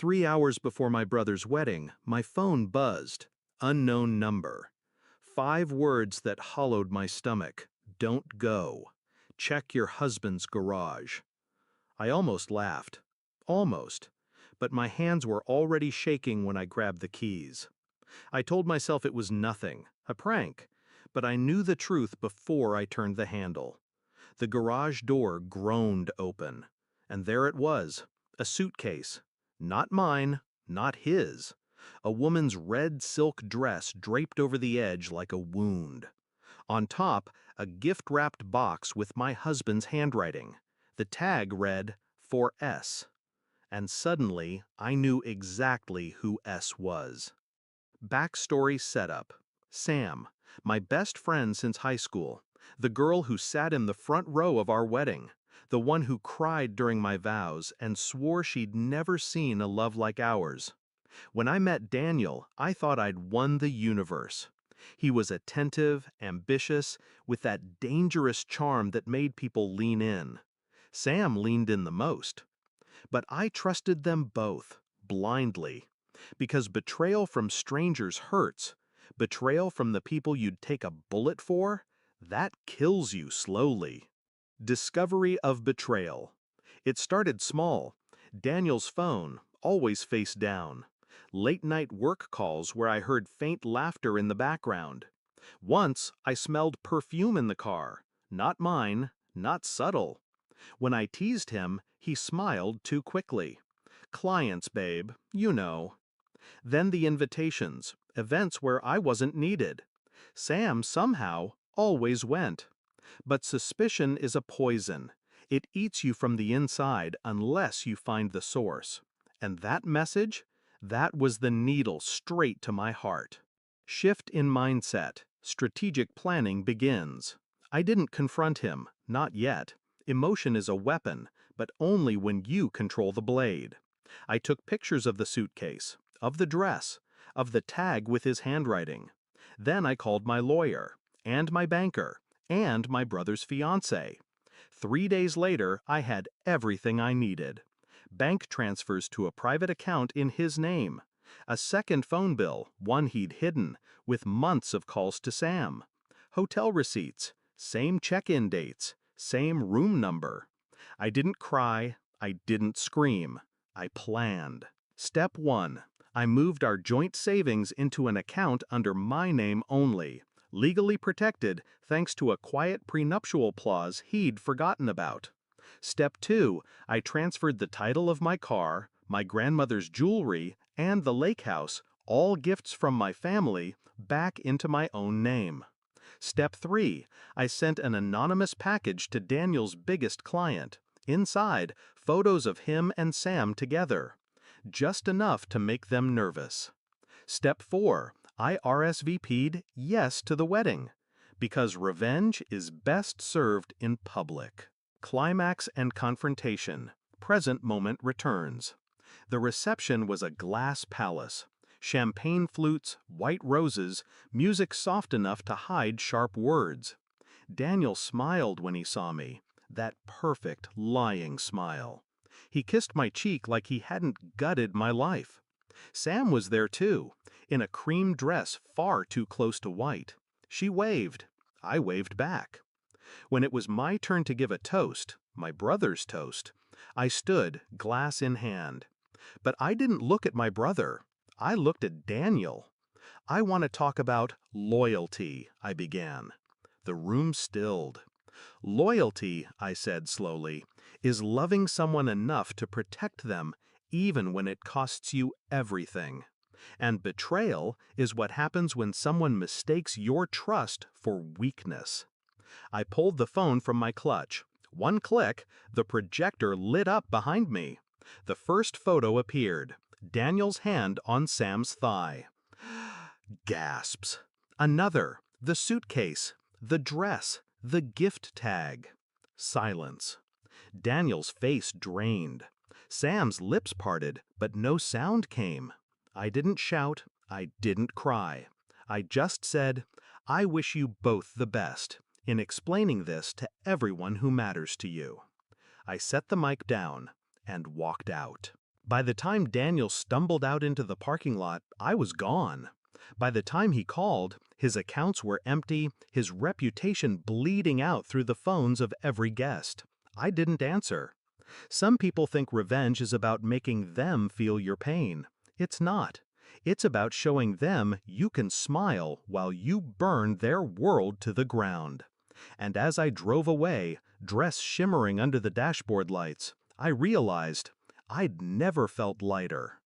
3 hours before my brother's wedding, my phone buzzed. Unknown number. 5 words that hollowed my stomach. Don't go. Check your husband's garage. I almost laughed. Almost. But my hands were already shaking when I grabbed the keys. I told myself it was nothing, a prank, but I knew the truth before I turned the handle. The garage door groaned open, and there it was, a suitcase. Not mine, not his. A woman's red silk dress draped over the edge like a wound. On top, a gift-wrapped box with my husband's handwriting. The tag read, "For S." And suddenly, I knew exactly who S was. Backstory setup. Sam, my best friend since high school, the girl who sat in the front row of our wedding, the one who cried during my vows and swore she'd never seen a love like ours. When I met Daniel, I thought I'd won the universe. He was attentive, ambitious, with that dangerous charm that made people lean in. Sam leaned in the most. But I trusted them both, blindly. Because betrayal from strangers hurts. Betrayal from the people you'd take a bullet for, that kills you slowly. Discovery of betrayal. It started small. Daniel's phone, always face down. Late-night work calls where I heard faint laughter in the background. Once, I smelled perfume in the car. Not mine, not subtle. When I teased him, he smiled too quickly. Clients, babe, you know. Then the invitations, events where I wasn't needed. Sam somehow always went. But suspicion is a poison. It eats you from the inside unless you find the source. And that message? That was the needle straight to my heart. Shift in mindset. Strategic planning begins. I didn't confront him, not yet. Emotion is a weapon, but only when you control the blade. I took pictures of the suitcase, of the dress, of the tag with his handwriting. Then I called my lawyer, and my banker, and my brother's fiancé. 3 days later, I had everything I needed. Bank transfers to a private account in his name. A second phone bill, one he'd hidden, with months of calls to Sam. Hotel receipts, same check-in dates, same room number. I didn't cry, I didn't scream. I planned. Step 1. I moved our joint savings into an account under my name only, legally protected thanks to a quiet prenuptial clause he'd forgotten about. Step 2. I transferred the title of my car, my grandmother's jewelry, and the lake house, all gifts from my family, back into my own name. Step 3. I sent an anonymous package to Daniel's biggest client. Inside, photos of him and Sam together. Just enough to make them nervous. Step 4. I RSVP'd yes to the wedding. Because revenge is best served in public. Climax and confrontation. Present moment returns. The reception was a glass palace. Champagne flutes, white roses, music soft enough to hide sharp words. Daniel smiled when he saw me, that perfect, lying smile. He kissed my cheek like he hadn't gutted my life. Sam was there too, in a cream dress far too close to white. She waved. I waved back. When it was my turn to give a toast, my brother's toast, I stood, glass in hand. But I didn't look at my brother. I looked at Daniel. I want to talk about loyalty, I began. The room stilled. Loyalty, I said slowly, is loving someone enough to protect them even when it costs you everything. And betrayal is what happens when someone mistakes your trust for weakness. I pulled the phone from my clutch. One click, the projector lit up behind me. The first photo appeared, Daniel's hand on Sam's thigh. Gasps. Another, the suitcase, the dress, the gift tag. Silence. Daniel's face drained. Sam's lips parted, but no sound came. I didn't shout, I didn't cry. I just said, I wish you both the best in explaining this to everyone who matters to you. I set the mic down and walked out. By the time Daniel stumbled out into the parking lot, I was gone. By the time he called, his accounts were empty, his reputation bleeding out through the phones of every guest. I didn't answer. Some people think revenge is about making them feel your pain. It's not. It's about showing them you can smile while you burn their world to the ground. And as I drove away, dress shimmering under the dashboard lights, I realized I'd never felt lighter.